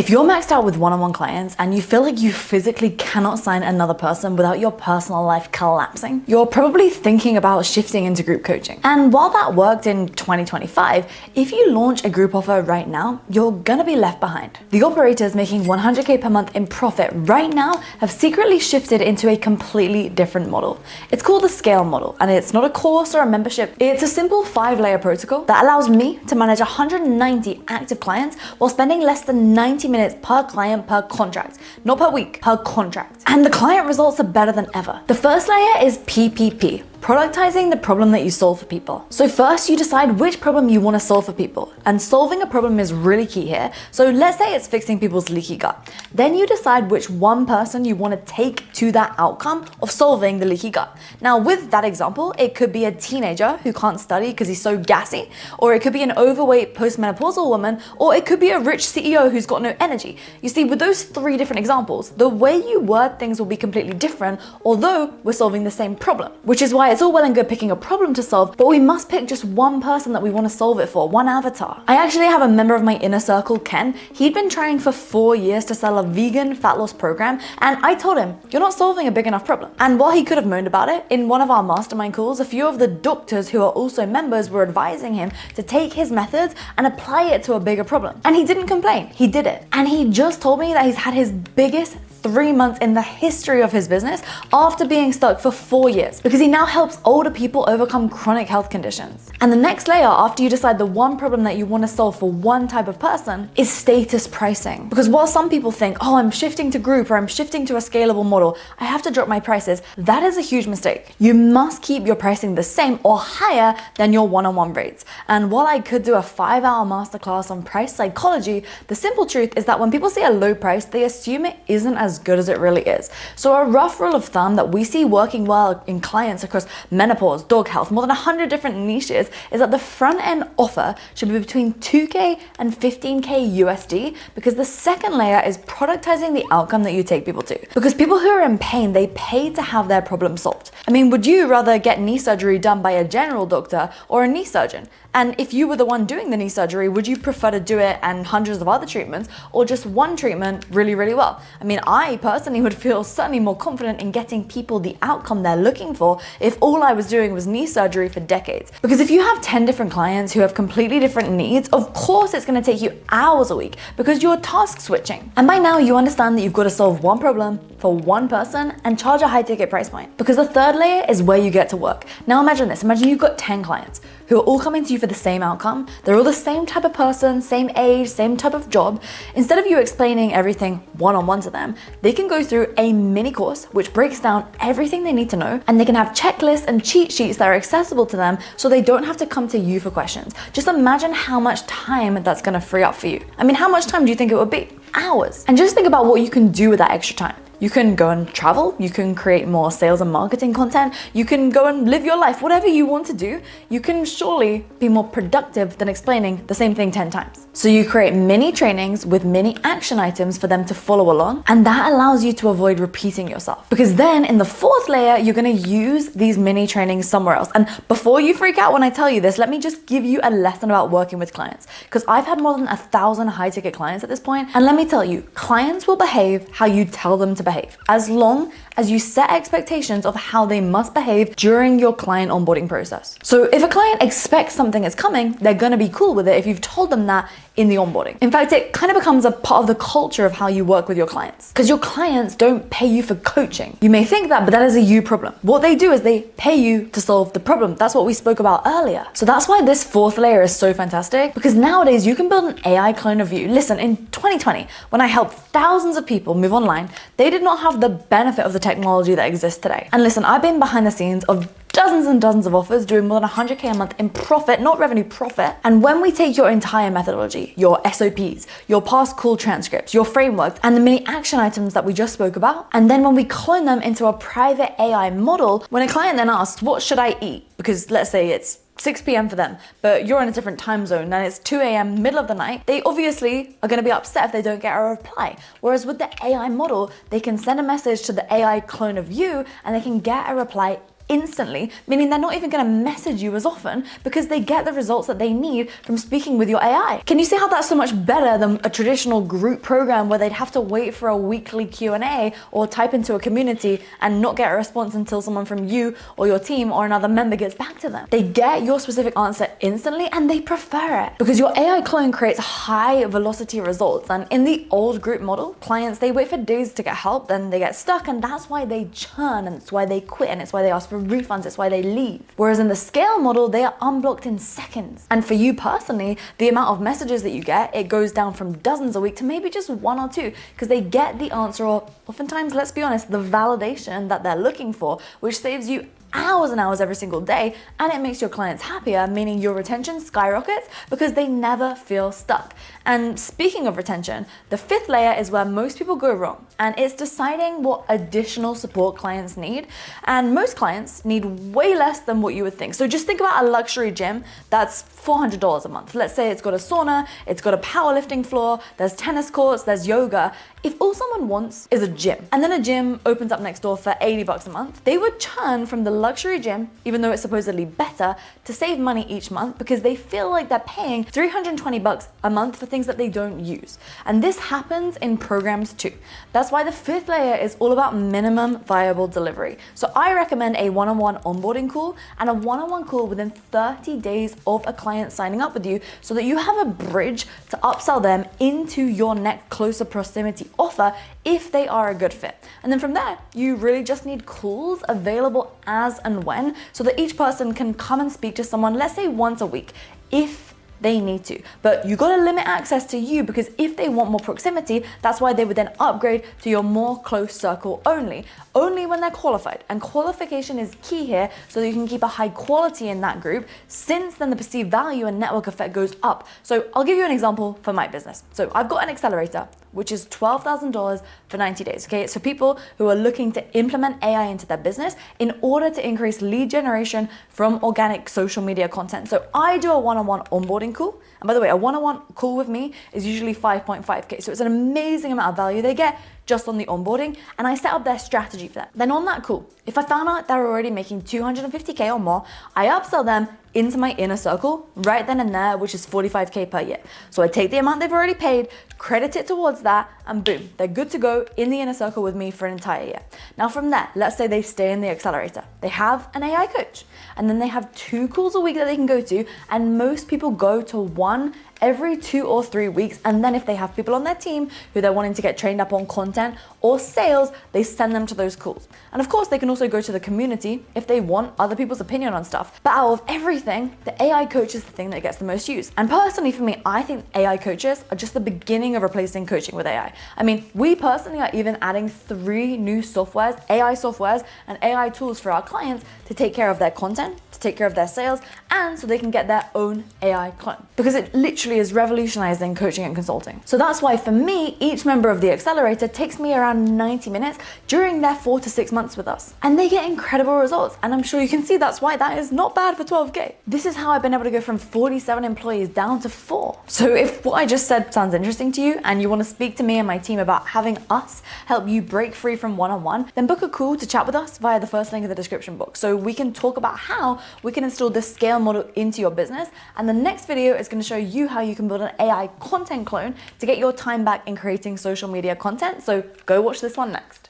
If you're maxed out with one-on-one clients and you feel like you physically cannot sign another person without your personal life collapsing, you're probably thinking about shifting into group coaching. And while that worked in 2025, if you launch a group offer right now, you're gonna be left behind. The operators making 100K per month in profit right now have secretly shifted into a completely different model. It's called the scale model, and it's not a course or a membership. It's a simple 5-layer protocol that allows me to manage 190 active clients while spending less than 90 minutes per client per contract, not per week, per contract. And the client results are better than ever. The first layer is PPP. Productizing the problem that you solve for people. So first you decide which problem you want to solve for people, and solving a problem is really key here. So let's say it's fixing people's leaky gut. Then you decide which one person you want to take to that outcome of solving the leaky gut. Now with that example, it could be a teenager who can't study because he's so gassy, or it could be an overweight postmenopausal woman, or it could be a rich CEO who's got no energy. You see, with those 3 different examples, the way you word things will be completely different, although we're solving the same problem, which is why it's all well and good picking a problem to solve, but we must pick just one person that we want to solve it for, one avatar. I actually have a member of my inner circle, Ken. He'd been trying for 4 years to sell a vegan fat loss program, and I told him, you're not solving a big enough problem. And while he could have moaned about it, in one of our mastermind calls, a few of the doctors who are also members were advising him to take his methods and apply it to a bigger problem. And he didn't complain, he did it. And he just told me that he's had his biggest 3 months in the history of his business after being stuck for 4 years, because he now helps older people overcome chronic health conditions. And the next layer, after you decide the one problem that you want to solve for one type of person, is status pricing. Because while some people think, oh, I'm shifting to group or I'm shifting to a scalable model, I have to drop my prices, that is a huge mistake. You must keep your pricing the same or higher than your one-on-one rates. And while I could do a 5-hour masterclass on price psychology, the simple truth is that when people see a low price, they assume it isn't as good as it really is. So a rough rule of thumb that we see working well in clients across menopause, dog health, more than 100 different niches, is that the front end offer should be between 2K and 15K USD, because the second layer is productizing the outcome that you take people to. Because people who are in pain, they pay to have their problem solved. I mean, would you rather get knee surgery done by a general doctor or a knee surgeon? And if you were the one doing the knee surgery, would you prefer to do it and hundreds of other treatments, or just one treatment really, really well? I mean, I personally would feel certainly more confident in getting people the outcome they're looking for if all I was doing was knee surgery for decades. Because if you have 10 different clients who have completely different needs, of course it's going to take you hours a week because you're task switching. And by now you understand that you've got to solve one problem for one person and charge a high ticket price point. Because the third layer is where you get to work. Now imagine this, imagine you've got 10 clients who are all coming to you for the same outcome. They're all the same type of person, same age, same type of job. Instead of you explaining everything one-on-one to them, they can go through a mini course which breaks down everything they need to know, and they can have checklists and cheat sheets that are accessible to them so they don't have to come to you for questions. Just imagine how much time that's gonna free up for you. I mean, how much time do you think it would be? Hours. And just think about what you can do with that extra time. You can go and travel, you can create more sales and marketing content, you can go and live your life, whatever you want to do, you can surely be more productive than explaining the same thing 10 times. So you create mini trainings with mini action items for them to follow along, and that allows you to avoid repeating yourself. Because then in the fourth layer, you're gonna use these mini trainings somewhere else. And before you freak out when I tell you this, let me just give you a lesson about working with clients. Because I've had more than 1,000 high ticket clients at this point, and let me tell you, clients will behave how you tell them to behave, as long as you set expectations of how they must behave during your client onboarding process. So if a client expects something is coming, they're gonna be cool with it if you've told them that in the onboarding. In fact, it kind of becomes a part of the culture of how you work with your clients, because your clients don't pay you for coaching. You may think that, but that is a you problem. What they do is they pay you to solve the problem. That's what we spoke about earlier. So that's why this fourth layer is so fantastic, because nowadays you can build an AI clone of you. Listen, in 2020, when I helped thousands of people move online, they did not have the benefit of the technology that exists today. And listen, I've been behind the scenes of dozens and dozens of offers doing more than 100K a month in profit, not revenue, profit. And when we take your entire methodology, your SOPs, your past call transcripts, your frameworks, and the mini action items that we just spoke about, and then when we clone them into a private AI model, when a client then asks, what should I eat? Because let's say it's 6 p.m. for them, but you're in a different time zone and it's 2 a.m. middle of the night, they obviously are going to be upset if they don't get a reply. Whereas with the AI model, they can send a message to the AI clone of you and they can get a reply instantly, meaning they're not even going to message you as often because they get the results that they need from speaking with your AI. Can you see how that's so much better than a traditional group program where they'd have to wait for a weekly Q&A or type into a community and not get a response until someone from you or your team or another member gets back to them? They get your specific answer instantly and they prefer it because your AI clone creates high velocity results. And in the old group model, clients, they wait for days to get help, then they get stuck, and that's why they churn, and it's why they quit, and it's why they ask for refunds, it's why they leave. Whereas in the scale model, they are unblocked in seconds. And for you personally, the amount of messages that you get, it goes down from dozens a week to maybe just one or two, because they get the answer, or oftentimes, let's be honest, the validation that they're looking for, which saves you hours and hours every single day, and it makes your clients happier, meaning your retention skyrockets because they never feel stuck. And speaking of retention, the fifth layer is where most people go wrong, and it's deciding what additional support clients need. And most clients need way less than what you would think. So just think about a luxury gym that's $400 a month. Let's say it's got a sauna, it's got a powerlifting floor, there's tennis courts, there's yoga. If all someone wants is a gym, and then a gym opens up next door for $80 a month, they would churn from the luxury gym, even though it's supposedly better, to save money each month because they feel like they're paying $320 a month for things that they don't use. And this happens in programs too. That's why the fifth layer is all about minimum viable delivery. So I recommend a one-on-one onboarding call and a one-on-one call within 30 days of a client signing up with you, so that you have a bridge to upsell them into your next closer proximity offer if they are a good fit. And then from there, you really just need calls available as and when, so that each person can come and speak to someone, let's say once a week, if they need to. But you gotta limit access to you, because if they want more proximity, that's why they would then upgrade to your more close circle only when they're qualified. And qualification is key here, so that you can keep a high quality in that group, since then the perceived value and network effect goes up. So I'll give you an example for my business. So I've got an accelerator, which is $12,000 for 90 days. Okay, it's for people who are looking to implement AI into their business in order to increase lead generation from organic social media content. So I do a one-on-one onboarding call. And by the way, a one-on-one call with me is usually 5.5K. So it's an amazing amount of value they get just on the onboarding, and I set up their strategy for that. Then on that call, if I found out they're already making 250K or more, I upsell them into my inner circle right then and there, which is 45K per year. So I take the amount they've already paid, credit it towards that, and boom, they're good to go in the inner circle with me for an entire year. Now from there, let's say they stay in the accelerator. They have an AI coach, and then they have 2 calls a week that they can go to, and most people go to one every 2 or 3 weeks. And then if they have people on their team who they're wanting to get trained up on content or sales, they send them to those calls. And of course, they can also go to the community if they want other people's opinion on stuff. But out of everything, the AI coach is the thing that gets the most use. And personally for me, I think AI coaches are just the beginning of replacing coaching with AI. I mean, we personally are even adding 3 new softwares, AI softwares, and AI tools for our clients to take care of their content, to take care of their sales, and so they can get their own AI clone. Because it literally is revolutionizing coaching and consulting. So that's why for me, each member of the accelerator takes me around 90 minutes during their 4 to 6 months with us. And they get incredible results. And I'm sure you can see that's why that is not bad for 12K. This is how I've been able to go from 47 employees down to 4. So if what I just said sounds interesting to you and you want to speak to me and my team about having us help you break free from one-on-one, then book a call to chat with us via the first link in the description box, so we can talk about how we can install this scale model into your business. And the next video is going to show you how you can build an AI content clone to get your time back in creating social media content. So go watch this one next.